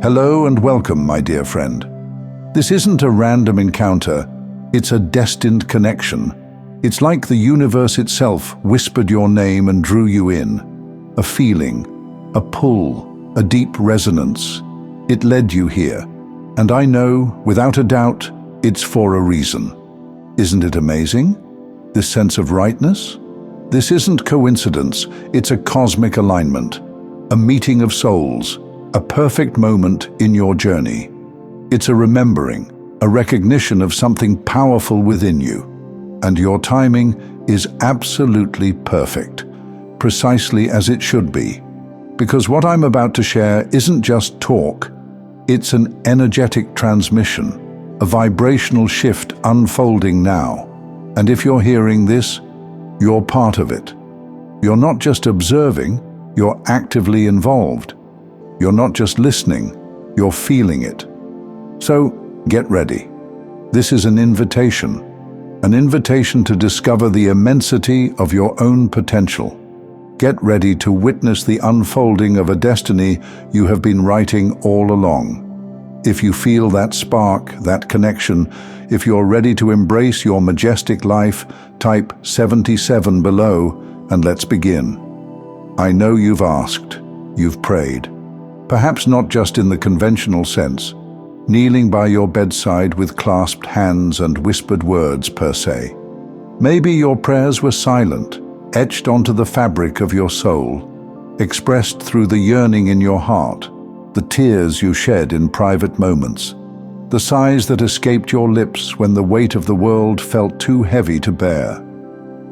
Hello and welcome, my dear friend. This isn't a random encounter, it's a destined connection. It's like the universe itself whispered your name and drew you in. A feeling, a pull, a deep resonance. It led you here. And I know, without a doubt, it's for a reason. Isn't it amazing? This sense of rightness? This isn't coincidence, it's a cosmic alignment. A meeting of souls, a perfect moment in your journey. It's a remembering, a recognition of something powerful within you. And your timing is absolutely perfect, precisely as it should be. Because what I'm about to share isn't just talk, it's an energetic transmission, a vibrational shift unfolding now. And if you're hearing this, you're part of it. You're not just observing, you're actively involved. You're not just listening, you're feeling it. So, get ready. This is an invitation to discover the immensity of your own potential. Get ready to witness the unfolding of a destiny you have been writing all along. If you feel that spark, that connection, if you're ready to embrace your majestic life, type 77 below and let's begin. I know you've asked, you've prayed. Perhaps not just in the conventional sense, kneeling by your bedside with clasped hands and whispered words per se. Maybe your prayers were silent, etched onto the fabric of your soul, expressed through the yearning in your heart, the tears you shed in private moments, the sighs that escaped your lips when the weight of the world felt too heavy to bear.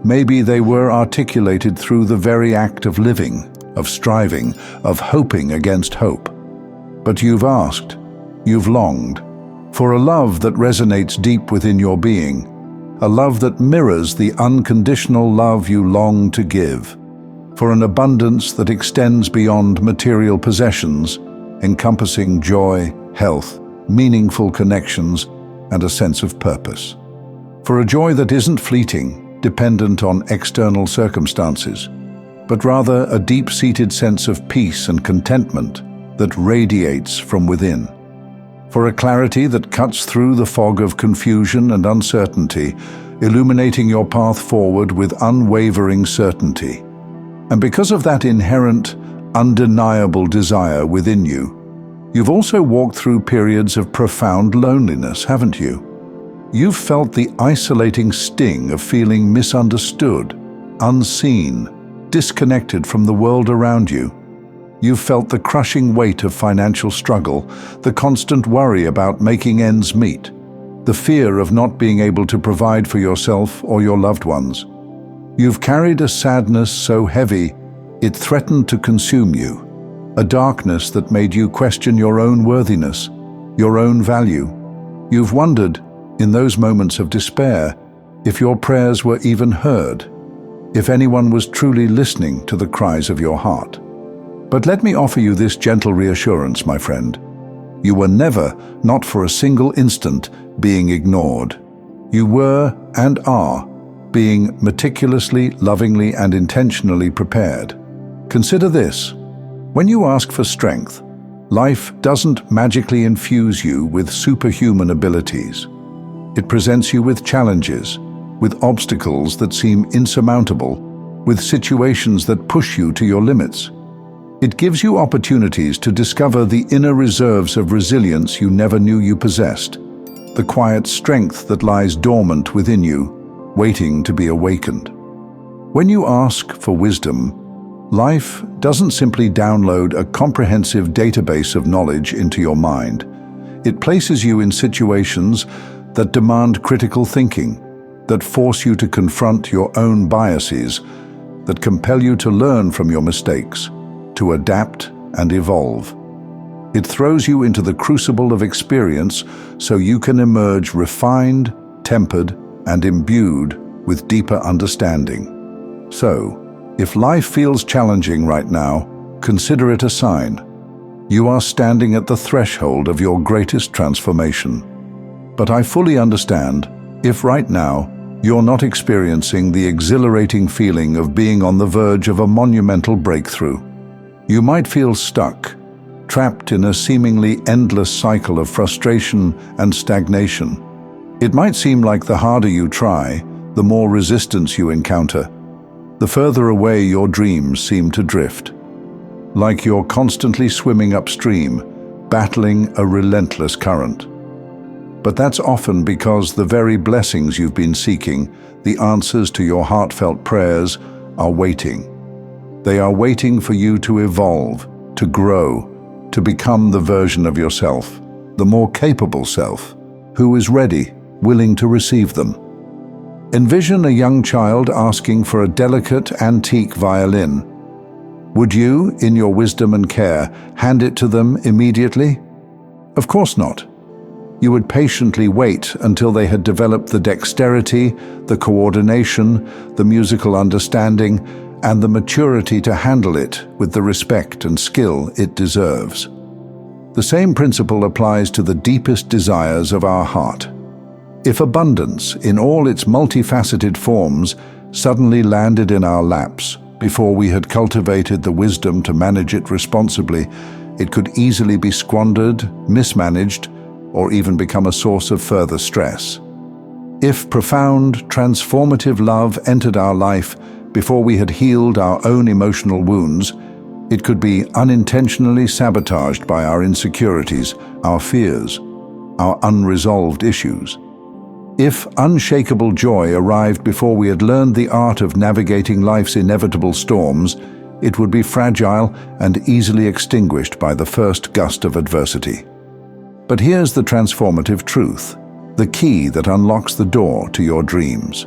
Maybe they were articulated through the very act of living, of striving, of hoping against hope. But you've asked, you've longed, for a love that resonates deep within your being, a love that mirrors the unconditional love you long to give, for an abundance that extends beyond material possessions, encompassing joy, health, meaningful connections, and a sense of purpose. For a joy that isn't fleeting, dependent on external circumstances, but rather a deep-seated sense of peace and contentment that radiates from within. For a clarity that cuts through the fog of confusion and uncertainty, illuminating your path forward with unwavering certainty. And because of that inherent, undeniable desire within you, you've also walked through periods of profound loneliness, haven't you? You've felt the isolating sting of feeling misunderstood, unseen, disconnected from the world around you. You've felt the crushing weight of financial struggle, the constant worry about making ends meet, the fear of not being able to provide for yourself or your loved ones. You've carried a sadness so heavy it threatened to consume you, a darkness that made you question your own worthiness, your own value. You've wondered, in those moments of despair, if your prayers were even heard, if anyone was truly listening to the cries of your heart. But let me offer you this gentle reassurance, my friend. You were never, not for a single instant, being ignored. You were, and are, being meticulously, lovingly, and intentionally prepared. Consider this. When you ask for strength, life doesn't magically infuse you with superhuman abilities. It presents you with challenges, with obstacles that seem insurmountable, with situations that push you to your limits. It gives you opportunities to discover the inner reserves of resilience you never knew you possessed, the quiet strength that lies dormant within you, waiting to be awakened. When you ask for wisdom, life doesn't simply download a comprehensive database of knowledge into your mind. It places you in situations that demand critical thinking, that force you to confront your own biases, that compel you to learn from your mistakes, to adapt and evolve. It throws you into the crucible of experience so you can emerge refined, tempered, and imbued with deeper understanding. So, if life feels challenging right now, consider it a sign. You are standing at the threshold of your greatest transformation. But I fully understand if right now you're not experiencing the exhilarating feeling of being on the verge of a monumental breakthrough. You might feel stuck, trapped in a seemingly endless cycle of frustration and stagnation. It might seem like the harder you try, the more resistance you encounter, the further away your dreams seem to drift. Like you're constantly swimming upstream, battling a relentless current. But that's often because the very blessings you've been seeking, the answers to your heartfelt prayers, are waiting. They are waiting for you to evolve, to grow, to become the version of yourself, the more capable self, who is ready, willing to receive them. Envision a young child asking for a delicate, antique violin. Would you, in your wisdom and care, hand it to them immediately? Of course not. You would patiently wait until they had developed the dexterity, the coordination, the musical understanding, and the maturity to handle it with the respect and skill it deserves. The same principle applies to the deepest desires of our heart. If abundance, in all its multifaceted forms, suddenly landed in our laps before we had cultivated the wisdom to manage it responsibly, it could easily be squandered, mismanaged, or even become a source of further stress. If profound, transformative love entered our life before we had healed our own emotional wounds, it could be unintentionally sabotaged by our insecurities, our fears, our unresolved issues. If unshakable joy arrived before we had learned the art of navigating life's inevitable storms, it would be fragile and easily extinguished by the first gust of adversity. But here's the transformative truth, the key that unlocks the door to your dreams.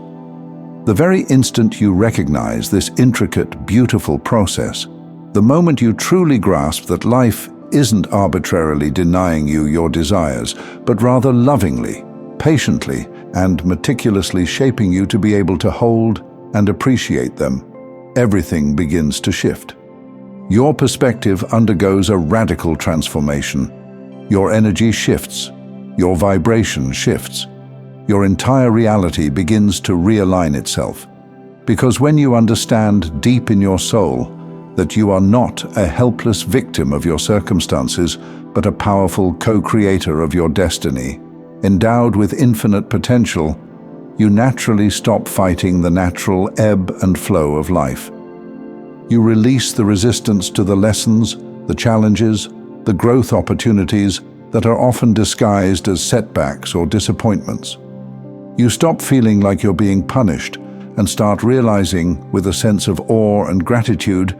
The very instant you recognize this intricate, beautiful process, the moment you truly grasp that life isn't arbitrarily denying you your desires, but rather lovingly, patiently, and meticulously shaping you to be able to hold and appreciate them, everything begins to shift. Your perspective undergoes a radical transformation. Your energy shifts, your vibration shifts. Your entire reality begins to realign itself. Because when you understand deep in your soul that you are not a helpless victim of your circumstances, but a powerful co-creator of your destiny, endowed with infinite potential, you naturally stop fighting the natural ebb and flow of life. You release the resistance to the lessons, the challenges, the growth opportunities that are often disguised as setbacks or disappointments. You stop feeling like you're being punished and start realizing, with a sense of awe and gratitude,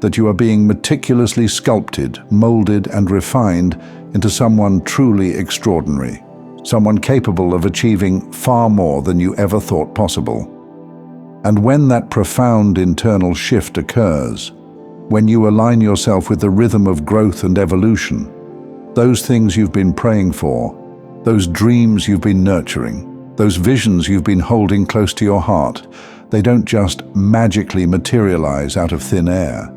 that you are being meticulously sculpted, molded, and refined into someone truly extraordinary. Someone capable of achieving far more than you ever thought possible. And when that profound internal shift occurs, when you align yourself with the rhythm of growth and evolution, those things you've been praying for, those dreams you've been nurturing, those visions you've been holding close to your heart, they don't just magically materialize out of thin air.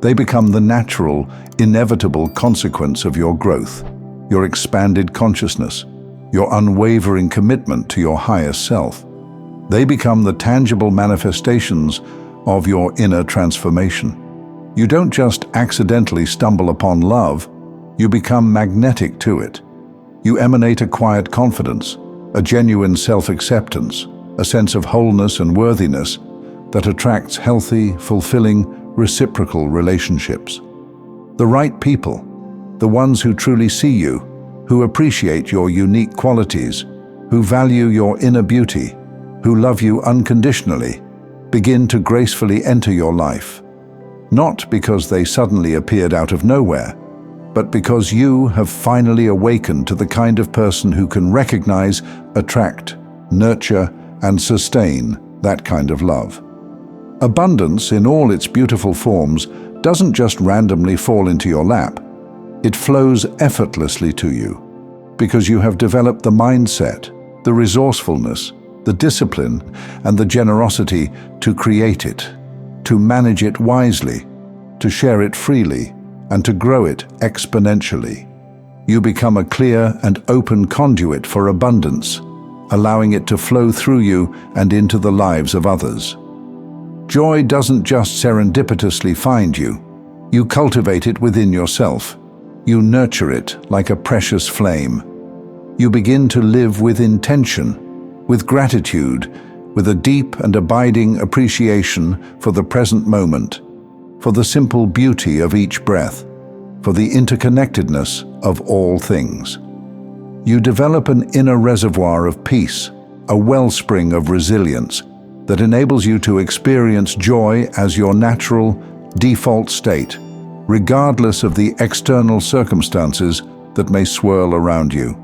They become the natural, inevitable consequence of your growth, your expanded consciousness, your unwavering commitment to your higher self. They become the tangible manifestations of your inner transformation. You don't just accidentally stumble upon love, you become magnetic to it. You emanate a quiet confidence, a genuine self-acceptance, a sense of wholeness and worthiness that attracts healthy, fulfilling, reciprocal relationships. The right people, the ones who truly see you, who appreciate your unique qualities, who value your inner beauty, who love you unconditionally, begin to gracefully enter your life. Not because they suddenly appeared out of nowhere, but because you have finally awakened to the kind of person who can recognize, attract, nurture, and sustain that kind of love. Abundance, in all its beautiful forms, doesn't just randomly fall into your lap. It flows effortlessly to you, because you have developed the mindset, the resourcefulness, the discipline, and the generosity to create it, to manage it wisely, to share it freely, and to grow it exponentially. You become a clear and open conduit for abundance, allowing it to flow through you and into the lives of others. Joy doesn't just serendipitously find you. You cultivate it within yourself. You nurture it like a precious flame. You begin to live with intention, with gratitude, with a deep and abiding appreciation for the present moment, for the simple beauty of each breath, for the interconnectedness of all things. You develop an inner reservoir of peace, a wellspring of resilience that enables you to experience joy as your natural, default state, regardless of the external circumstances that may swirl around you.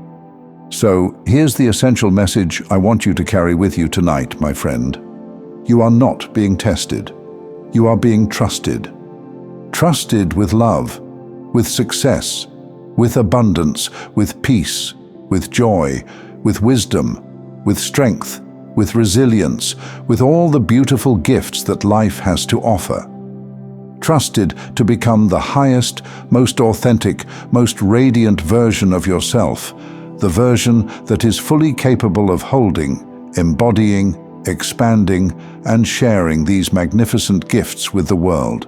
So, here's the essential message I want you to carry with you tonight, my friend. You are not being tested. You are being trusted. Trusted with love, with success, with abundance, with peace, with joy, with wisdom, with strength, with resilience, with all the beautiful gifts that life has to offer. Trusted to become the highest, most authentic, most radiant version of yourself, the version that is fully capable of holding, embodying, expanding, and sharing these magnificent gifts with the world.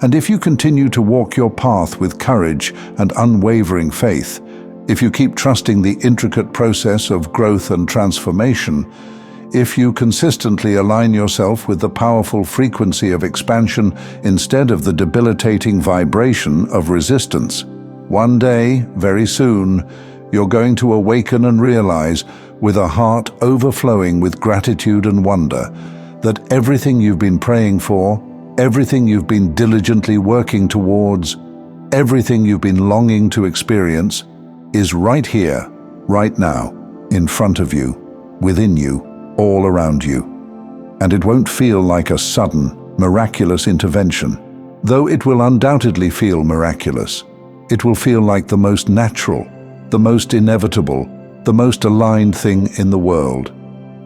And if you continue to walk your path with courage and unwavering faith, if you keep trusting the intricate process of growth and transformation, if you consistently align yourself with the powerful frequency of expansion instead of the debilitating vibration of resistance, one day, very soon, you're going to awaken and realize, with a heart overflowing with gratitude and wonder, that everything you've been praying for, everything you've been diligently working towards, everything you've been longing to experience, is right here, right now, in front of you, within you, all around you. And it won't feel like a sudden, miraculous intervention. Though it will undoubtedly feel miraculous, it will feel like the most natural, the most inevitable, the most aligned thing in the world.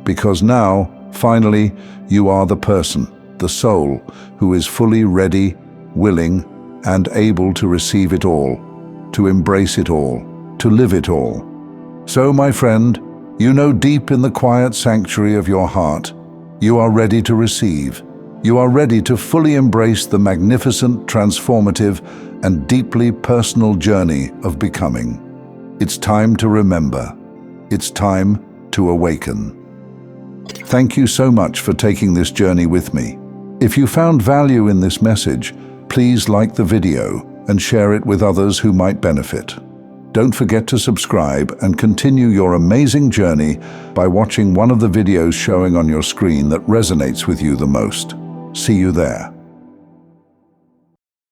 Because now, finally, you are the person, the soul, who is fully ready, willing, and able to receive it all, to embrace it all, to live it all. So, my friend, you know deep in the quiet sanctuary of your heart, you are ready to receive. You are ready to fully embrace the magnificent, transformative, and deeply personal journey of becoming. It's time to remember. It's time to awaken. Thank you so much for taking this journey with me. If you found value in this message, please like the video and share it with others who might benefit. Don't forget to subscribe and continue your amazing journey by watching one of the videos showing on your screen that resonates with you the most. See you there.